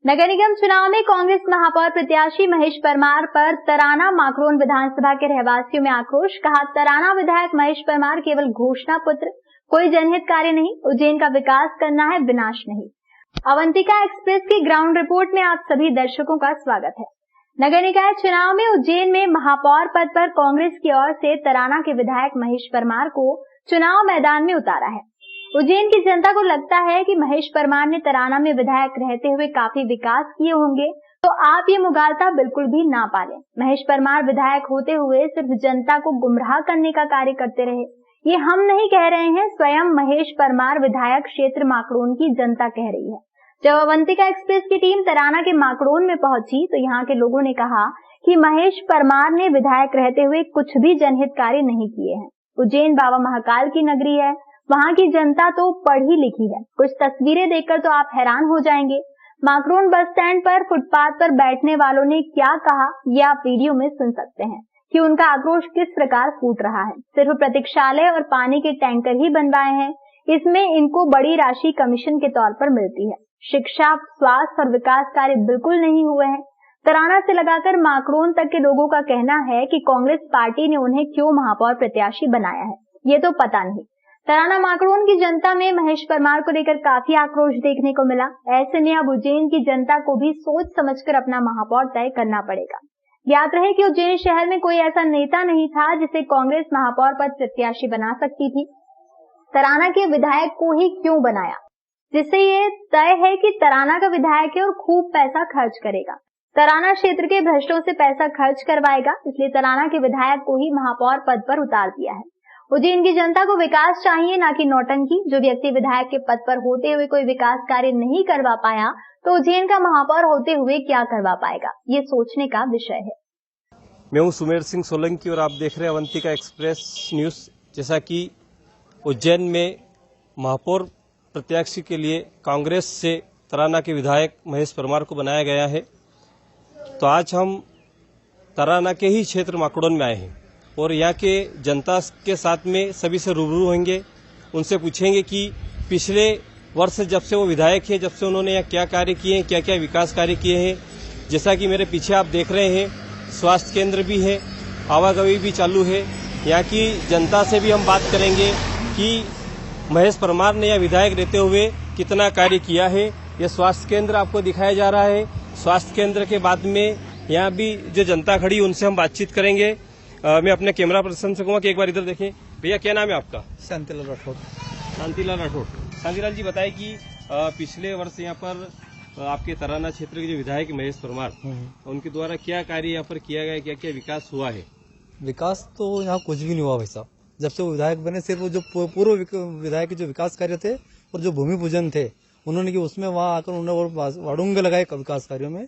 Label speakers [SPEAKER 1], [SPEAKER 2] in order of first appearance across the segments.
[SPEAKER 1] नगर निगम चुनाव में कांग्रेस महापौर प्रत्याशी महेश परमार पर तराना माकरोन विधानसभा के रहवासियों में आक्रोश। कहा, तराना विधायक महेश परमार केवल घोषणा पुत्र, कोई जनहित कार्य नहीं, उज्जैन का विकास करना है, विनाश नहीं। अवंतिका एक्सप्रेस की ग्राउंड रिपोर्ट में आप सभी दर्शकों का स्वागत है। नगर निकाय चुनाव में उज्जैन में महापौर पद पर कांग्रेस की ओर से तराना के विधायक महेश परमार को चुनाव मैदान में उतारा है। उज्जैन की जनता को लगता है कि महेश परमार ने तराना में विधायक रहते हुए काफी विकास किए होंगे, तो आप ये मुगालता बिल्कुल भी ना पालें। महेश परमार विधायक होते हुए सिर्फ जनता को गुमराह करने का कार्य करते रहे। ये हम नहीं कह रहे हैं, स्वयं महेश परमार विधायक क्षेत्र माकड़ोन की जनता कह रही है। जब अवंतिका एक्सप्रेस की टीम तराना के माकड़ोन में पहुंची तो यहाँ के लोगों ने कहा कि महेश परमार ने विधायक रहते हुए कुछ भी जनहित कार्य नहीं किए हैं। उज्जैन बाबा महाकाल की नगरी है, वहाँ की जनता तो पढ़ी लिखी है। कुछ तस्वीरें देखकर तो आप हैरान हो जाएंगे। माकड़ोन बस स्टैंड पर फुटपाथ पर बैठने वालों ने क्या कहा, ये आप वीडियो में सुन सकते हैं कि उनका आक्रोश किस प्रकार फूट रहा है। सिर्फ प्रतीक्षालय और पानी के टैंकर ही बनवाए हैं, इसमें इनको बड़ी राशि कमीशन के तौर पर मिलती है। शिक्षा, स्वास्थ्य और विकास कार्य बिल्कुल नहीं हुए हैं। तराना से लगाकर माकड़ोन तक के लोगों का कहना है कि कांग्रेस पार्टी ने उन्हें क्यों महापौर प्रत्याशी बनाया है, ये तो पता नहीं। तराना माकड़ोन की जनता में महेश परमार को लेकर काफी आक्रोश देखने को मिला। ऐसे में अब उज्जैन की जनता को भी सोच समझकर अपना महापौर तय करना पड़ेगा। याद रहे कि उज्जैन शहर में कोई ऐसा नेता नहीं था जिसे कांग्रेस महापौर पद प्रत्याशी बना सकती थी। तराना के विधायक को ही क्यों बनाया, जिससे ये तय है कि तराना का विधायक है और खूब पैसा खर्च करेगा। तराना क्षेत्र के भ्रष्टों से पैसा खर्च करवाएगा, इसलिए तराना के विधायक को ही महापौर पद पर उतार दिया है। उज्जैन की जनता को विकास चाहिए, ना कि नौटंकी। जो व्यक्ति विधायक के पद पर होते हुए कोई विकास कार्य नहीं करवा पाया, तो उज्जैन का महापौर होते हुए क्या करवा पाएगा, ये सोचने का विषय है।
[SPEAKER 2] मैं हूं सुमेर सिंह सोलंकी और आप देख रहे हैं अवंतिका एक्सप्रेस न्यूज। जैसा कि उज्जैन में महापौर प्रत्याशी के लिए कांग्रेस से तराना के विधायक महेश परमार को बनाया गया है, तो आज हम तराना के ही क्षेत्र माकड़ोन में आए हैं और यहाँ के जनता के साथ में सभी से रूबरू होंगे। उनसे पूछेंगे कि पिछले वर्ष जब से वो विधायक हैं, जब से उन्होंने यहाँ क्या कार्य किए हैं, क्या क्या विकास कार्य किए हैं। जैसा कि मेरे पीछे आप देख रहे हैं, स्वास्थ्य केंद्र भी है, आवागमन भी चालू है। यहाँ की जनता से भी हम बात करेंगे कि महेश परमार ने यहाँ विधायक रहते हुए कितना कार्य किया है। यह स्वास्थ्य केंद्र आपको दिखाया जा रहा है। स्वास्थ्य केंद्र के बाद में यहाँ भी जो जनता खड़ी उनसे हम बातचीत करेंगे। मैं अपने कैमरा पर्सन से कहूँगा कि एक बार इधर देखें। भैया, क्या नाम है आपका?
[SPEAKER 3] शांतिलाल राठौड़।
[SPEAKER 2] शांतिलाल राठौड़। शांतिलाल जी, बताएं कि पिछले वर्ष यहाँ पर आपके तराना क्षेत्र के जो विधायक महेश परमार, उनके द्वारा क्या कार्य यहाँ पर किया गया, क्या क्या विकास हुआ है?
[SPEAKER 3] विकास तो यहाँ कुछ भी नहीं हुआ भाई साहब। जब से वो विधायक बने, सिर्फ वो जो पूर्व विधायक के जो विकास कार्य थे और जो भूमि पूजन थे उन्होंने कि उसमें वहाँ आकर उन्होंने वाड़ूंगे लगाए विकास कार्यों में।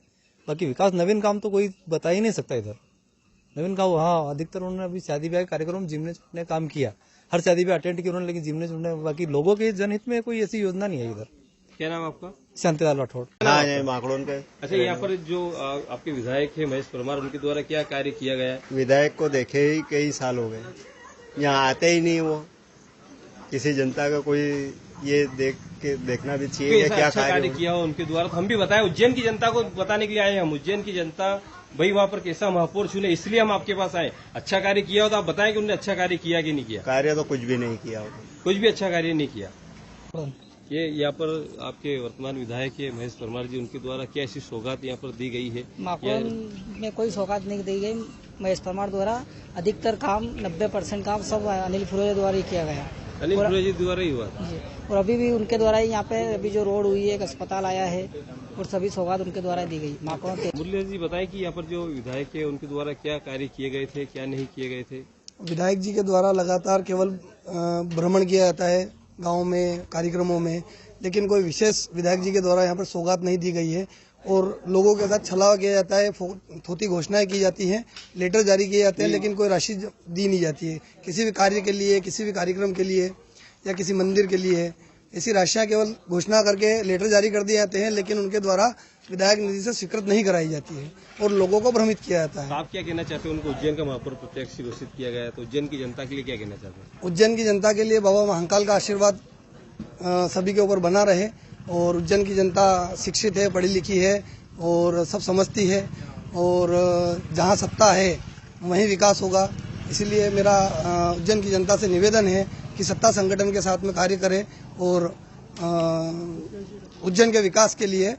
[SPEAKER 3] बाकी विकास नवीन काम तो कोई बता ही नहीं सकता इधर। नवीन काम हाँ, अधिकतर उन्होंने अभी शादी ब्याह कार्यक्रम जिमने ने काम किया, हर शादी ब्याह अटेंड किया उन्होंने, लेकिन जिमने उन्होंने बाकी लोगों के जनहित में कोई ऐसी योजना नहीं है इधर।
[SPEAKER 2] क्या नाम आपका?
[SPEAKER 3] शांतिलाल राठौड़।
[SPEAKER 4] माकड़ोन का।
[SPEAKER 2] अच्छा, यहाँ पर जो आपके विधायक है महेश परमार, उनके द्वारा क्या कार्य किया गया?
[SPEAKER 4] विधायक को देखे ही कई साल हो गए, यहाँ आते ही नहीं। वो किसी जनता का कोई ये देखना भी चाहिए क्या
[SPEAKER 2] अच्छा कार्य किया हो उनके द्वारा, तो हम भी बताएं। उज्जैन की जनता को बताने के लिए आए हैं हम। उज्जैन की जनता भाई वहाँ पर कैसा महापौर चुने, इसलिए हम आपके पास आए। अच्छा कार्य किया हो तो आप बताएं कि उन्होंने अच्छा कार्य किया कि नहीं किया।
[SPEAKER 4] कार्य तो कुछ भी नहीं किया,
[SPEAKER 2] कुछ भी अच्छा कार्य नहीं किया। ये यहाँ पर आपके वर्तमान विधायक है महेश परमार जी, उनके द्वारा क्या ऐसी सौगात यहाँ पर दी गई है?
[SPEAKER 5] माकड़ोन में कोई सौगात नहीं दी गई। महेश परमार द्वारा अधिकतर काम 90% काम सब अनिल फुलोजा द्वारा ही किया गया।
[SPEAKER 2] अनिल फुलोजा द्वारा ही हुआ।
[SPEAKER 5] और अभी भी उनके द्वारा ही यहाँ पे अभी जो रोड हुई है, एक अस्पताल आया है, और सभी सौगात उनके द्वारा दी गई। माकड़ोन के
[SPEAKER 2] मुरली जी बताएं कि यहाँ पर जो विधायक है उनके द्वारा क्या कार्य किए गए थे, क्या नहीं किए गए थे?
[SPEAKER 6] विधायक जी के द्वारा लगातार केवल भ्रमण किया जाता है गांव में, कार्यक्रमों में, लेकिन कोई विशेष विधायक जी के द्वारा यहाँ पर सौगात नहीं दी गई है। और लोगों के साथ छलावा किया जाता है, थोथी घोषणाएं की जाती हैं, लेटर जारी किए जाते हैं, लेकिन कोई राशि दी नहीं जाती है किसी भी कार्य के लिए, किसी भी कार्यक्रम के लिए या किसी मंदिर के लिए। ऐसी राशियां केवल घोषणा करके लेटर जारी कर दिए जाते हैं, लेकिन उनके द्वारा विधायक निधि से स्वीकृत नहीं कराई जाती है और लोगों को भ्रमित किया जाता है।
[SPEAKER 2] आप क्या कहना चाहते हैं? उनको उज्जैन का महापौर प्रत्याशी घोषित किया गया, तो उज्जैन की जनता के लिए क्या कहना चाहते हैं?
[SPEAKER 6] उज्जैन की जनता के लिए बाबा महाकाल का आशीर्वाद सभी के ऊपर बना रहे और उज्जैन की जनता शिक्षित है, पढ़ी लिखी है और सब समझती है और जहाँ सत्ता है वहीं विकास होगा। इसलिए मेरा उज्जैन की जनता से निवेदन है कि सत्ता संगठन के साथ में कार्य करें और उज्जैन के विकास के लिए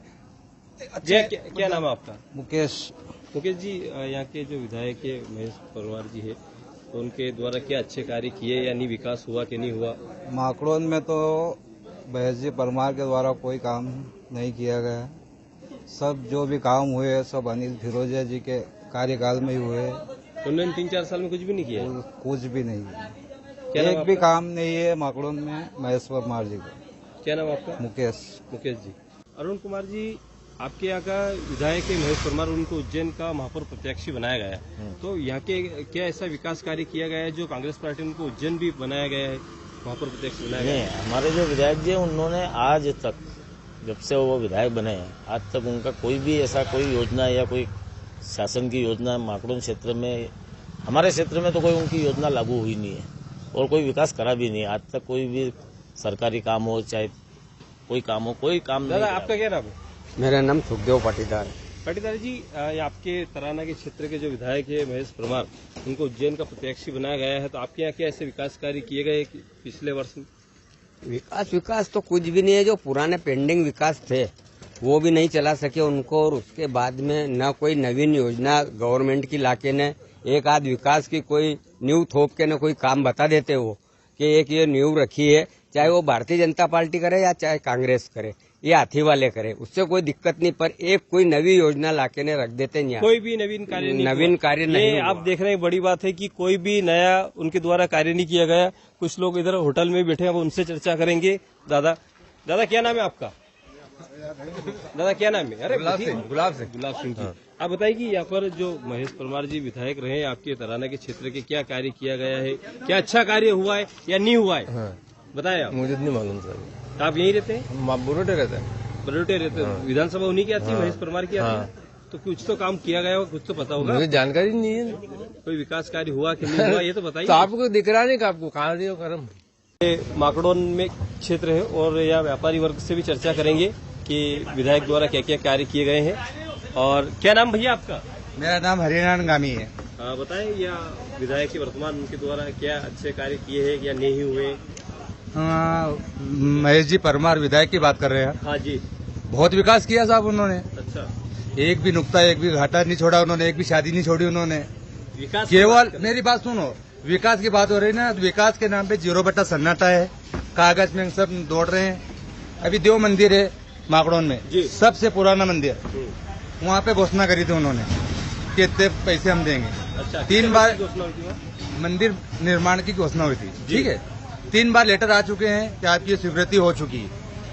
[SPEAKER 2] क्या नाम है आपका?
[SPEAKER 3] मुकेश।
[SPEAKER 2] मुकेश जी, यहाँ के जो विधायक है महेश परमार जी है, तो उनके द्वारा क्या अच्छे कार्य किए या नहीं, विकास हुआ कि नहीं हुआ?
[SPEAKER 3] माकड़ोन में तो महेश जी परमार के द्वारा कोई काम नहीं किया गया। सब जो भी काम हुए सब अनिल फिरोजिया जी के कार्यकाल में ही हुए।
[SPEAKER 2] उन्होंने 3-4 साल में कुछ भी नहीं किया?
[SPEAKER 3] कुछ भी नहीं,
[SPEAKER 2] क्या नाम
[SPEAKER 3] एक भी काम नहीं है माकड़ोन में महेश परमार जी का।
[SPEAKER 2] क्या नाम आपका?
[SPEAKER 3] मुकेश।
[SPEAKER 2] मुकेश जी। अरुण कुमार जी, आपके यहाँ का विधायक है महेश परमार, उनको उज्जैन का महापौर प्रत्याशी बनाया गया है, तो यहाँ के क्या ऐसा विकास कार्य किया गया है जो कांग्रेस पार्टी उनको उज्जैन भी बनाया गया है, महापौर प्रत्याशी बनाया गया है?
[SPEAKER 7] हमारे जो विधायक जी उन्होंने आज तक, जब से वो विधायक बने हैं आज तक, उनका कोई भी ऐसा कोई योजना या कोई शासन की योजना माकड़ोन क्षेत्र में, हमारे क्षेत्र में तो कोई उनकी योजना लागू हुई नहीं है और कोई विकास करा भी नहीं। आज तक कोई भी सरकारी काम हो चाहे कोई काम हो, कोई काम
[SPEAKER 2] दादा,
[SPEAKER 7] नहीं।
[SPEAKER 2] आपका क्या नाम है?
[SPEAKER 8] मेरा नाम सुखदेव पाटीदार है।
[SPEAKER 2] पाटीदार जी, ये आपके तराना के क्षेत्र के जो विधायक है महेश परमार, उनको उज्जैन का प्रत्याशी बनाया गया है, तो आपके यहाँ क्या ऐसे विकास कार्य किए गए पिछले वर्ष में?
[SPEAKER 8] विकास तो कुछ भी नहीं है। जो पुराने पेंडिंग विकास थे वो भी नहीं चला सके उनको, और उसके बाद में न कोई नवीन योजना गवर्नमेंट की लाके ने एक आध विकास की कोई नींव थोप के न कोई काम बता देते हो कि एक ये नींव रखी है, चाहे वो भारतीय जनता पार्टी करे या चाहे कांग्रेस करे या हाथी वाले करे, उससे कोई दिक्कत नहीं, पर एक कोई नवी योजना लाके ने रख देते हैं।
[SPEAKER 2] कोई भी नवीन कार्य नहीं
[SPEAKER 8] हुआ।
[SPEAKER 2] आप देख रहे हैं, बड़ी बात है कि कोई भी नया उनके द्वारा कार्य नहीं किया गया। कुछ लोग इधर होटल में बैठे हैं, वो उनसे चर्चा करेंगे। दादा, क्या नाम है आपका? दादा, क्या नाम है? अरे गुलाब सिंह जी। आप बताइए कि यहाँ पर जो महेश परमार जी विधायक रहे आपके तराना के क्षेत्र के, क्या कार्य किया गया है, क्या अच्छा कार्य हुआ है या नहीं हुआ है? बताए आप।
[SPEAKER 9] मुझे नहीं मालूम सर।
[SPEAKER 2] आप यहीं रहते हैं?
[SPEAKER 9] बरोटे रहते हैं।
[SPEAKER 2] बरोटे रहते हैं। विधानसभा उन्हीं की आती है, महेश परमार की आती है, तो कुछ तो काम किया गया होगा, कुछ तो पता होगा।
[SPEAKER 9] मुझे जानकारी नहीं है।
[SPEAKER 2] कोई विकास कार्य हुआ कि नहीं हुआ ये तो बताइए।
[SPEAKER 9] तो आपको दिख रहा नहीं कि आपको कहाँ दियो करम?
[SPEAKER 2] माकड़ोन में क्षेत्र है और यहाँ व्यापारी वर्ग से भी चर्चा करेंगे कि विधायक द्वारा क्या क्या कार्य किए गए हैं। और क्या नाम भैया आपका?
[SPEAKER 3] मेरा नाम हरिनारायण गामी है।
[SPEAKER 2] बताएं, या विधायक के वर्तमान उनके द्वारा क्या अच्छे कार्य किए हैं या नहीं हुए?
[SPEAKER 3] महेश जी परमार विधायक की बात कर रहे हैं।
[SPEAKER 2] हाँ जी।
[SPEAKER 3] बहुत विकास किया साहब उन्होंने।
[SPEAKER 2] अच्छा।
[SPEAKER 3] एक भी नुक्ता, एक भी घाटा नहीं छोड़ा उन्होंने, एक भी शादी नहीं छोड़ी उन्होंने।
[SPEAKER 2] विकास
[SPEAKER 3] केवल मेरी बात सुनो, विकास की बात हो रही ना, विकास के नाम पे 0 सन्नाटा है, कागज में सब दौड़ रहे हैं। अभी देव मंदिर है माकड़ोन में, सबसे पुराना मंदिर, वहाँ पे घोषणा करी थी उन्होंने कि इतने पैसे हम देंगे।
[SPEAKER 2] अच्छा,
[SPEAKER 3] 3 बार मंदिर निर्माण की घोषणा हुई थी, ठीक है। 3 बार लेटर आ चुके हैं कि आपकी स्वीकृति हो चुकी है,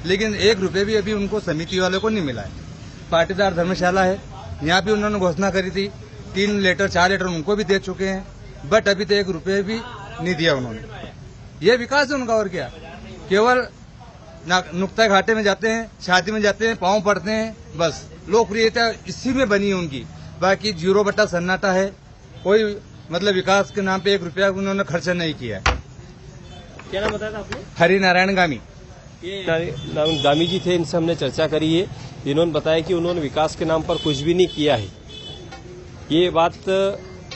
[SPEAKER 3] लेकिन 1 रुपये भी अभी उनको समिति वाले को नहीं मिला है। पाटीदार धर्मशाला है, यहाँ भी उन्होंने घोषणा करी थी, 4 लेटर उनको भी दे चुके हैं, बट अभी तो 1 रुपये भी नहीं दिया उन्होंने। ये विकास है उनका, और क्या? केवल नुक्ता घाटे में जाते हैं, शादी में जाते हैं, पाँव पड़ते हैं, बस लोकप्रियता इसी में बनी है उनकी। बाकी 0 सन्नाटा है, कोई मतलब विकास के नाम पे 1 रुपया उन्होंने खर्चा नहीं किया है।
[SPEAKER 2] क्या नाम बताया था आपने?
[SPEAKER 3] हरिनारायण गामी।
[SPEAKER 2] ये गामी जी थे, इनसे हमने चर्चा करी है। इन्होंने बताया कि उन्होंने विकास के नाम पर कुछ भी नहीं किया है। ये बात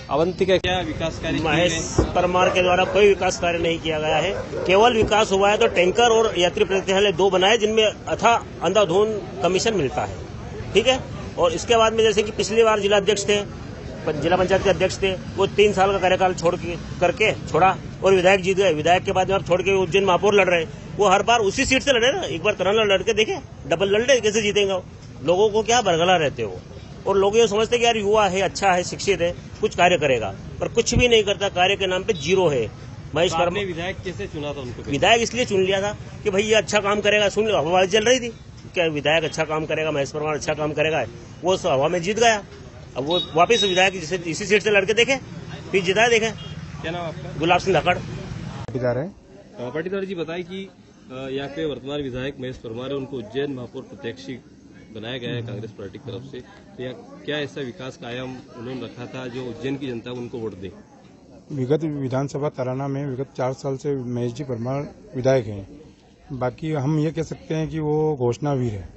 [SPEAKER 2] अवंतिका, क्या विकास कार्य?
[SPEAKER 7] महेश परमार के द्वारा कोई विकास कार्य नहीं किया गया है। केवल विकास हुआ है तो टैंकर और यात्री प्रतिनिधित्व 2 बनाए, जिनमें अंधाधुंध कमीशन मिलता है, ठीक है। और इसके बाद में जैसे कि पिछली बार जिला अध्यक्ष थे, जिला पंचायत के अध्यक्ष थे, वो 3 साल का कार्यकाल करके छोड़ा और विधायक जीत गए। विधायक के बाद में अब छोड़ के उज्जैन महापौर लड़ रहे, वो हर बार उसी सीट से लड़े ना। एक बार तराना लड़ के देखे, डबल लड़ रहे, कैसे जीतेंगे? लोगों को क्या बरगला रहते हो, और लोग ये समझते कि यार युवा है, अच्छा है, शिक्षित है, कुछ कार्य करेगा, पर कुछ भी नहीं करता। कार्य के नाम पे 0 है। महेश परमार
[SPEAKER 2] विधायक कैसे चुना था उनको?
[SPEAKER 7] विधायक इसलिए चुन लिया था कि भाई ये अच्छा काम करेगा। सुन लो, हवा चल रही थी क्या विधायक अच्छा काम करेगा, महेश परमार अच्छा काम करेगा, वो हवा में जीत गया। अब वो वापिस विधायक इसी सीट से लड़के देखे, फिर जिताया देखे।
[SPEAKER 2] क्या नाम आपका?
[SPEAKER 7] गुलाब सिंह धाकड़।
[SPEAKER 2] पाटीदार जी, बताइए कि यहाँ के वर्तमान विधायक महेश परमार है, उनको उज्जैन महापौर प्रत्याशी बनाया गया है कांग्रेस पार्टी की तरफ से, तो यहाँ क्या ऐसा विकास का आयाम उन्होंने रखा था जो उज्जैन की जनता उनको वोट दे?
[SPEAKER 10] विगत विधानसभा तराना में विगत 4 साल से महेश जी परमार विधायक हैं। बाकी हम ये कह सकते हैं कि वो घोषणावीर है,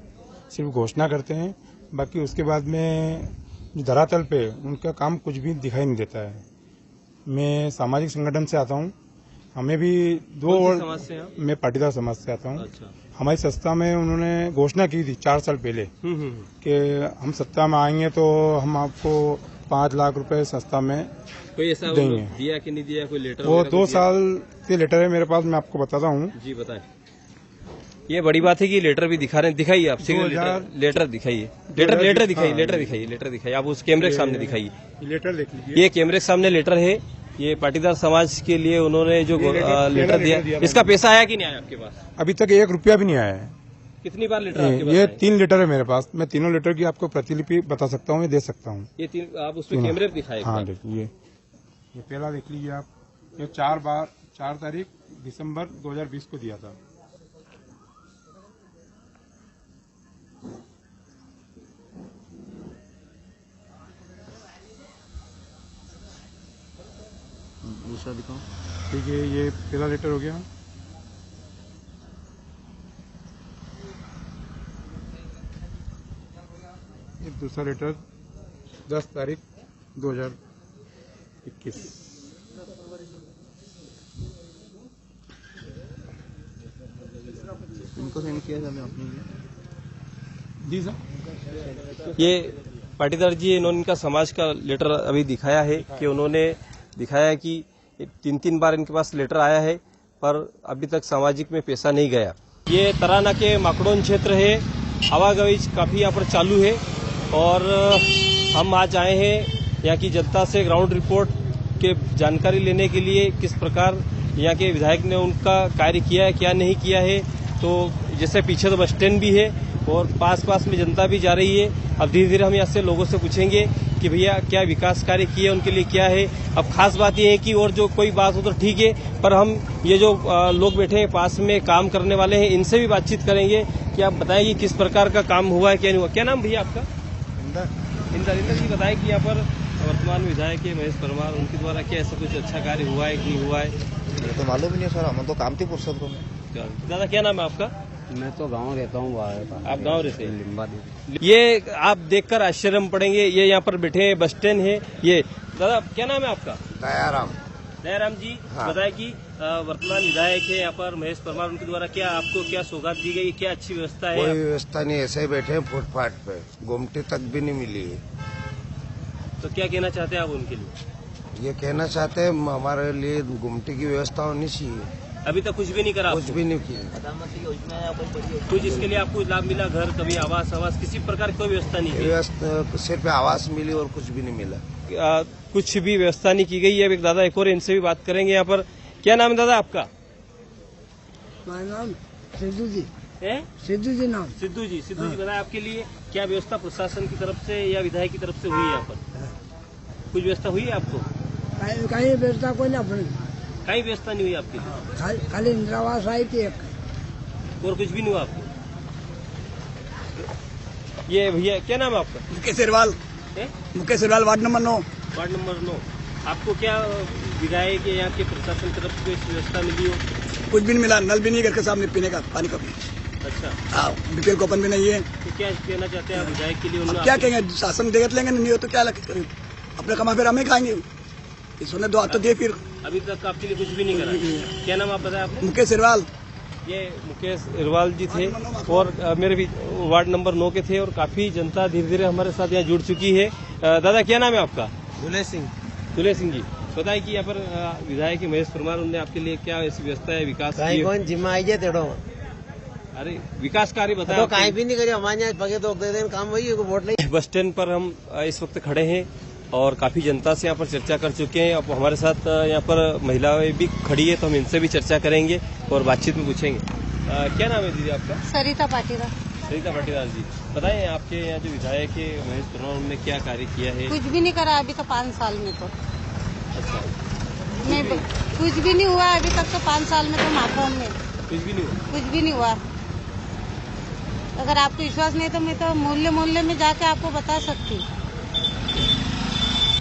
[SPEAKER 10] सिर्फ घोषणा करते हैं, बाकी उसके बाद में धरातल पे उनका काम कुछ भी दिखाई नहीं देता है। मैं सामाजिक संगठन से आता हूँ, हमें भी
[SPEAKER 2] समाज से आप?
[SPEAKER 10] मैं पाटीदार समाज से आता हूँ।
[SPEAKER 2] अच्छा।
[SPEAKER 10] हमारी संस्था में उन्होंने घोषणा की थी 4 साल पहले कि हम सत्ता में आएंगे तो हम आपको 5 लाख रुपए संस्था में
[SPEAKER 2] कोई ऐसा
[SPEAKER 10] देंगे।
[SPEAKER 2] दिया कि नहीं दिया, कोई लेटर?
[SPEAKER 10] वो 2 साल से लेटर है मेरे पास, मैं आपको बताता हूँ।
[SPEAKER 2] जी बताएं। ये बड़ी बात है कि लेटर भी दिखा रहे हैं, दिखाइए आप। लेटर दिखाइए, लेटर दिखाइए आप उस कैमरे के सामने दिखाइए।
[SPEAKER 10] लेटर देख लीजिए,
[SPEAKER 2] ये कैमरे के सामने लेटर है, ये पाटीदार समाज के लिए उन्होंने जो लेटर दिया, इसका पैसा आया कि नहीं आया आपके पास?
[SPEAKER 10] अभी तक 1 रुपया भी नहीं आया है।
[SPEAKER 2] कितनी बार लेटर आपके पास
[SPEAKER 10] ये
[SPEAKER 2] आए?
[SPEAKER 10] 3 लेटर है मेरे पास, मैं तीनों लेटर की आपको प्रतिलिपि बता सकता हूँ, मैं दे सकता हूँ।
[SPEAKER 2] ये 3 आप उसमें कैमरे पे दिखाए?
[SPEAKER 10] हाँ देखिए, ये पहला देख लीजिए आप, ये 4 तारीख दिसंबर 2020 को दिया था।
[SPEAKER 4] दूसरा दिखाओ।
[SPEAKER 10] ठीक है, ये पहला लेटर हो गया। ये दूसरा लेटर 10 तारीख 2021।
[SPEAKER 4] इनको सेंड किया था मैं अपने
[SPEAKER 10] जी सर।
[SPEAKER 2] ये पाटीदार जी, इन्होंने इनका समाज का लेटर अभी दिखाया है कि उन्होंने दिखाया कि 3 बार इनके पास लेटर आया है, पर अभी तक सामाजिक में पैसा नहीं गया। ये तराना के माकड़ोन क्षेत्र है, आवागवी काफी यहाँ पर चालू है और हम आज आए हैं यहाँ की जनता से ग्राउंड रिपोर्ट के जानकारी लेने के लिए, किस प्रकार यहाँ के विधायक ने उनका कार्य किया है, क्या नहीं किया है। तो जैसे पीछे तो बस स्टैंड भी है और पास में जनता भी जा रही है। अब धीरे धीरे हम यहाँ से लोगों से पूछेंगे कि भैया क्या विकास कार्य किए, उनके लिए क्या है। अब खास बात यह है कि और जो कोई बात हो तो ठीक है, पर हम ये जो लोग बैठे हैं पास में काम करने वाले हैं, इनसे भी बातचीत करेंगे कि आप बताएंगे किस प्रकार का काम हुआ है, क्या नहीं हुआ। क्या नाम भैया आपका? इंदर जी, बताएं कि यहाँ पर वर्तमान विधायक है महेश परमार, उनके द्वारा क्या ऐसा कुछ अच्छा कार्य हुआ है कि नहीं हुआ है?
[SPEAKER 11] ये तो मालूम ही नहीं सर, हम तो काम थी फुर्सत को।
[SPEAKER 2] दादा क्या नाम है आपका?
[SPEAKER 11] मैं तो गांव रहता हूँ।
[SPEAKER 2] आप गांव रहते हैं? लिम्बा। ये आप देखकर आश्चर्य में पड़ेंगे, ये यहाँ पर बैठे हैं, बस स्टैंड है ये। दादा क्या नाम है आपका? दयाराम जी, हाँ। बताएं कि वर्तमान विधायक है यहाँ पर महेश परमार, उनके द्वारा क्या आपको क्या सौगात दी गई, क्या अच्छी व्यवस्था है?
[SPEAKER 12] कोई व्यवस्था नहीं, ऐसे ही बैठे हैं फुटपाथ पे, गुमटी तक भी नहीं मिली है।
[SPEAKER 2] तो क्या कहना चाहते हैं आप उनके लिए?
[SPEAKER 12] ये कहना चाहते हैं हमारे लिए गुमटी की व्यवस्था होनी चाहिए।
[SPEAKER 2] अभी तक कुछ भी नहीं करा?
[SPEAKER 12] कुछ भी नहीं किया।
[SPEAKER 5] प्रधानमंत्री योजना है,
[SPEAKER 2] कुछ इसके लिए आपको लाभ मिला? घर कभी आवास किसी प्रकार की कोई व्यवस्था नहीं की?
[SPEAKER 12] व्यवस्था सिर्फ आवास मिली और कुछ भी नहीं मिला।
[SPEAKER 2] कुछ भी व्यवस्था नहीं की गई है। एक दादा एक और, इनसे भी बात करेंगे यहाँ पर। क्या नाम है दादा आपका?
[SPEAKER 13] मेरा नाम सिद्धू जी।
[SPEAKER 2] सिद्धू जी नाम? सिद्धू जी बताए आपके लिए क्या व्यवस्था प्रशासन की तरफ से या विधायक की तरफ से हुई है यहाँ पर? कुछ व्यवस्था हुई है आपको?
[SPEAKER 13] कहीं व्यवस्था कोई ना,
[SPEAKER 2] कहीं व्यवस्था नहीं हुई आपकी?
[SPEAKER 13] खाली इंदिरा आवास आई थी एक,
[SPEAKER 2] और कुछ भी नहीं हुआ आपको? ये भैया क्या नाम है आपका?
[SPEAKER 6] Mukesh Sirwal ward number 9।
[SPEAKER 2] Ward number 9। आपको क्या विधायक या यहाँ के प्रशासन की तरफ से कोई व्यवस्था मिली हो?
[SPEAKER 6] कुछ भी नहीं मिला, नल भी नहीं घर के सामने पीने का पानी का भी।
[SPEAKER 2] अच्छा,
[SPEAKER 6] बीपीएल कूपन भी नहीं है।
[SPEAKER 2] तो क्या कहना चाहते हैं आप विधायक के लिए?
[SPEAKER 6] क्या कहेंगे, शासन देख लेंगे, नहीं हो तो क्या करें, अपने कमा फिर हमें खाएंगे। इसने 2 हाथ तो दिए, फिर
[SPEAKER 2] अभी तक आपके लिए कुछ भी नहीं करा। क्या नाम आप बताया आपने?
[SPEAKER 6] मुकेश सिरवाल।
[SPEAKER 2] ये मुकेश इरवाल जी थे और मेरे भी वार्ड नंबर 9 के थे और काफी जनता धीरे धीरे हमारे साथ यहाँ जुड़ चुकी है। दादा क्या नाम है आपका?
[SPEAKER 11] दुले सिंह
[SPEAKER 2] जी, बताइए कि यहाँ पर विधायक महेश परमार, उन्होंने आपके लिए क्या ऐसी व्यवस्था है, विकास
[SPEAKER 11] कौन जिम्मा आई तेड़ो?
[SPEAKER 2] अरे विकास कार्य बताया?
[SPEAKER 11] तो कहीं भी नहीं करे, हमारे यहाँ पगे तो दे दें, काम वही वोट नहीं।
[SPEAKER 2] बस स्टैंड पर हम इस वक्त खड़े हैं और काफी जनता से यहाँ पर चर्चा कर चुके हैं। अब हमारे साथ यहाँ पर महिलाएं भी खड़ी है, तो हम इनसे भी चर्चा करेंगे और बातचीत में पूछेंगे। क्या नाम है दीदी आपका?
[SPEAKER 14] सरिता पाटीदार
[SPEAKER 2] जी, बताएं आपके यहाँ जो विधायक है महेश परमार, उन्होंने क्या कार्य किया है?
[SPEAKER 14] कुछ भी नहीं करा अभी तो 5 साल में तो।
[SPEAKER 2] अच्छा,
[SPEAKER 14] नहीं, कुछ भी नहीं हुआ अभी तक तो 5 साल में तो माखन में
[SPEAKER 2] कुछ भी नहीं हुआ।
[SPEAKER 14] अगर आपको विश्वास नहीं तो मैं तो मोहल्ले में जाके आपको बता सकती हूँ।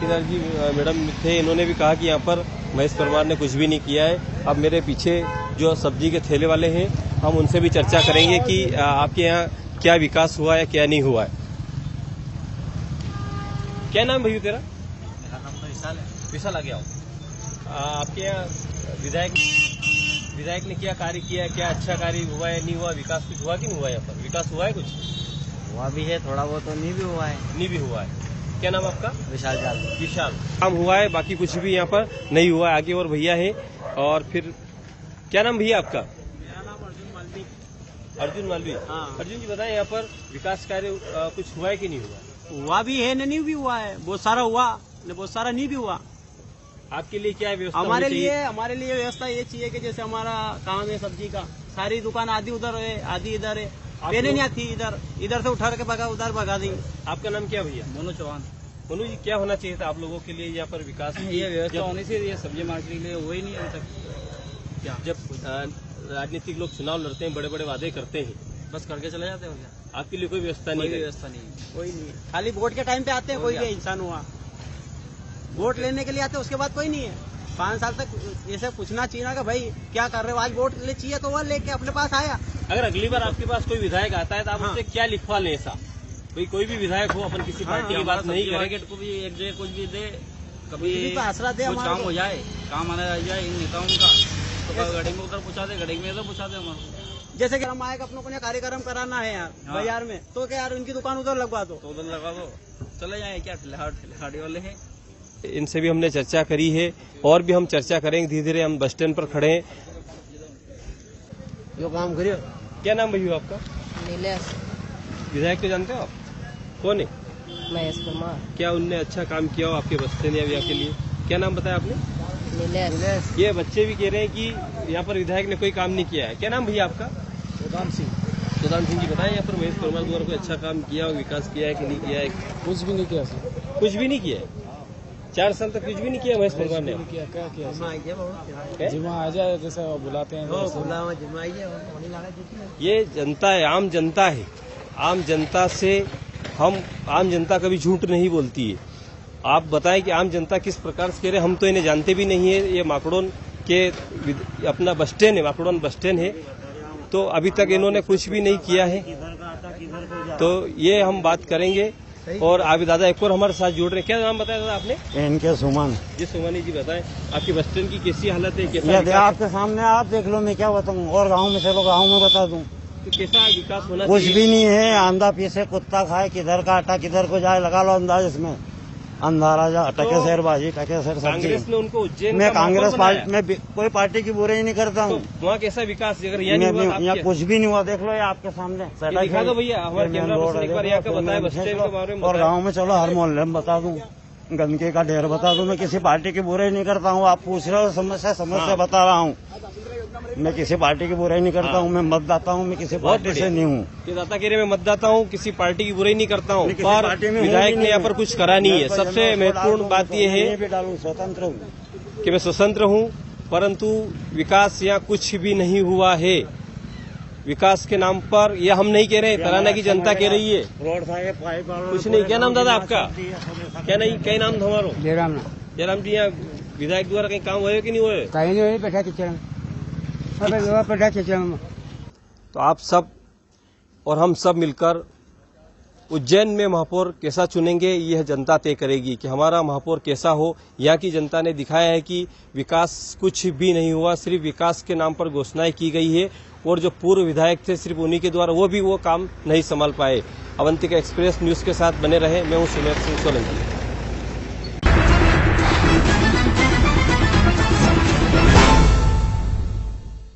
[SPEAKER 2] जी मैडम थे, इन्होंने भी कहा कि यहाँ पर महेश परमार ने कुछ भी नहीं किया है। अब मेरे पीछे जो सब्जी के ठेले वाले हैं हम उनसे भी चर्चा करेंगे कि आपके यहाँ क्या विकास हुआ है क्या नहीं हुआ है। क्या नाम भैया तेरा?
[SPEAKER 11] मेरा नाम तो विशाल है।
[SPEAKER 2] विशाल आ गया हो। आपके यहाँ विधायक ने क्या कार्य किया है, क्या अच्छा कार्य हुआ है नहीं हुआ, विकास कुछ हुआ कि नहीं हुआ? यहाँ पर विकास हुआ है कुछ?
[SPEAKER 11] हुआ भी है थोड़ा बहुत, तो नहीं भी हुआ है।
[SPEAKER 2] नहीं भी हुआ है। क्या नाम आपका?
[SPEAKER 11] विशाल जाल।
[SPEAKER 2] विशाल। काम हुआ है, बाकी कुछ भी यहाँ पर नहीं हुआ है। आगे और भैया है। और फिर क्या नाम भैया आपका?
[SPEAKER 11] मेरा नाम अर्जुन मालवी।
[SPEAKER 2] अर्जुन मालवी।
[SPEAKER 11] हाँ।
[SPEAKER 2] अर्जुन जी बताएं, यहाँ पर विकास कार्य कुछ हुआ है कि नहीं हुआ?
[SPEAKER 11] हुआ भी है नहीं भी हुआ है, बहुत सारा हुआ बहुत सारा नहीं भी हुआ।
[SPEAKER 2] आपके लिए क्या व्यवस्था
[SPEAKER 11] हमारे लिए व्यवस्था ये चाहिए कि जैसे हमारा काम है सब्जी का, सारी दुकान आधी उधर है आधी इधर है, पहले नहीं आती, इधर से उठा के भगा उधर भगा दी।
[SPEAKER 2] आपका नाम क्या भैया?
[SPEAKER 11] मोनू चौहान।
[SPEAKER 2] मोनू जी, क्या होना चाहिए था आप लोगों के लिए यहाँ पर विकास?
[SPEAKER 11] ये व्यवस्था होनी चाहिए, सब्जी मार्केट के लिए हो ही नहीं अभी तक। क्या
[SPEAKER 2] जब राजनीतिक लोग चुनाव लड़ते हैं, बड़े बड़े वादे करते हैं,
[SPEAKER 11] बस करके चले जाते हो क्या?
[SPEAKER 2] आपके लिए कोई व्यवस्था नहीं?
[SPEAKER 11] कोई व्यवस्था नहीं, कोई नहीं है। खाली वोट के टाइम पे आते हैं, कोई भी इंसान हुआ वोट लेने के लिए आते हैं, उसके बाद कोई नहीं है। 5 साल तक ऐसे पूछना चाहिए कि भाई क्या कर रहे हो, आज वोट ले चाहिए तो वो लेके अपने पास आया।
[SPEAKER 2] अगर अगली बार आपके पास कोई विधायक आता है तो आप उससे क्या लिखवा लें? ऐसा कोई भी विधायक हो, अपन किसी पार्टी की बात नहीं करें,
[SPEAKER 11] को भी एक जगह कुछ भी दे, कभी आसरा दे, कुछ काम हो जाए, काम आने जाए इन नेताओं का, तो गड़ी में उधर पूछा दे, गड़ी में इधर पूछा दे हमारे। जैसे कि हम आए अपनों को कार्यक्रम कराना है यार बाजार में, तो क्या यार उनकी दुकान उधर लगवा दो, तो उधर लगा दो, चले जाए। क्या ठिलाड़ी वाले हैं?
[SPEAKER 2] इनसे भी हमने चर्चा करी है और भी हम चर्चा करेंगे धीरे धीरे। हम बस स्टैंड पर खड़े हैं।
[SPEAKER 11] जो काम करियो।
[SPEAKER 2] क्या नाम भैया आपका?
[SPEAKER 14] नीलेश।
[SPEAKER 2] विधायक को जानते हो आप? कौन है?
[SPEAKER 14] महेश परमार।
[SPEAKER 2] क्या उनने अच्छा काम किया हो आपके बस स्टैंड या के लिए? क्या नाम बताया आपने?
[SPEAKER 14] नीलेश।
[SPEAKER 2] ये बच्चे भी कह रहे हैं कि यहाँ पर विधायक ने कोई काम नहीं किया है। क्या नाम भैया आपका?
[SPEAKER 11] सुदाम सिंह।
[SPEAKER 2] सुदाम सिंह जी बताएं, यहाँ पर महेश परमार द्वारा कोई अच्छा काम किया हो, विकास किया है कि नहीं किया है?
[SPEAKER 11] कुछ भी नहीं किया सर।
[SPEAKER 2] कुछ भी नहीं किया है। 4 साल तक कुछ भी नहीं किया महेश परमार ने?
[SPEAKER 11] क्या किया? जिमा आ जाए जैसे बुलाते हैं,
[SPEAKER 2] ये जनता है, आम जनता है। आम जनता से आम जनता कभी झूठ नहीं बोलती है। आप बताएं कि आम जनता किस प्रकार से कह रहे, हम तो इन्हें जानते भी नहीं है। ये माकड़ोन के अपना बस स्टैंड है, माकड़ोन बस स्टैंड है, तो अभी तक इन्होंने कुछ भी नहीं किया है। तो ये हम बात करेंगे। और अभी दादा एक और हमारे साथ जुड़ रहे हैं। क्या नाम बताया दादा आपने?
[SPEAKER 12] इनके सुमन
[SPEAKER 2] जी सुमनी जी बताएं, आपकी बस स्टैंड की कैसी हालत है?
[SPEAKER 12] कैसा आपके सामने आप देख लो, मैं क्या बताऊँ। और गांव में चलो, गांव में बता दूं
[SPEAKER 2] तो कैसा विकास होना
[SPEAKER 12] कुछ
[SPEAKER 2] चाहिए?
[SPEAKER 12] भी नहीं है। आंधा पीछे कुत्ता खाए, किधर का आटा किधर को जाए, लगा लो अंदाज इसमें। अंधा राजा टके शेरबाजी, टके शेर
[SPEAKER 2] कांग्रेस ने उनको उज्जैन
[SPEAKER 12] मैं कांग्रेस पार्टी में कोई पार्टी की बुराई नहीं करता हूँ।
[SPEAKER 2] तो वहाँ कैसा विकास? अगर यहाँ
[SPEAKER 12] कुछ भी नहीं हुआ, देख लो ये आपके सामने
[SPEAKER 2] दिखा दो भैया, हमारे कैमरा पर्सन एक बार यहाँ का बताए बस स्टैंड के बारे में।
[SPEAKER 12] और गाँव में चलो, हर मोहल्ले में बता दूं, गंदगी का ढेर बता दूं। मैं किसी पार्टी की बुराई नहीं करता हूँ। आप पूछ रहे हो, समस्या बता रहा हूँ। मैं किसी पार्टी की बुराई नहीं करता हूँ। मैं मतदाता हूँ, मैं किसी पार्टी से नहीं हूँ।
[SPEAKER 2] ये दाता कह रहे मैं मतदाता हूँ, किसी पार्टी की बुराई नहीं करता हूँ, पर विधायक ने यहाँ पर कुछ करा नहीं है। सबसे महत्वपूर्ण बात यह है
[SPEAKER 12] स्वतंत्र हूँ
[SPEAKER 2] कि मैं स्वतंत्र हूँ, परंतु विकास यहाँ कुछ भी नहीं हुआ है। विकास के नाम पर यह हम नहीं कह रहे, तराना की जनता कह रही है। कुछ नहीं। क्या नाम दादा आपका? क्या नहीं, कई नाम हमारो?
[SPEAKER 13] जयराम।
[SPEAKER 2] जयराम जी, यहाँ विधायक द्वारा कहीं काम हुए कि नहीं हुए?
[SPEAKER 13] कहीं नहीं, बैठा किचन।
[SPEAKER 2] तो आप सब और हम सब मिलकर उज्जैन में महापौर कैसा चुनेंगे, यह जनता तय करेगी कि हमारा महापौर कैसा हो। यहाँ की जनता ने दिखाया है कि विकास कुछ भी नहीं हुआ, सिर्फ विकास के नाम पर घोषणाएं की गई है। और जो पूर्व विधायक थे, सिर्फ उन्हीं के द्वारा वो काम नहीं संभाल पाए। अवंतिका एक्सप्रेस न्यूज के साथ बने रहे। मैं हूं सुमेर सिंह सोलंकी।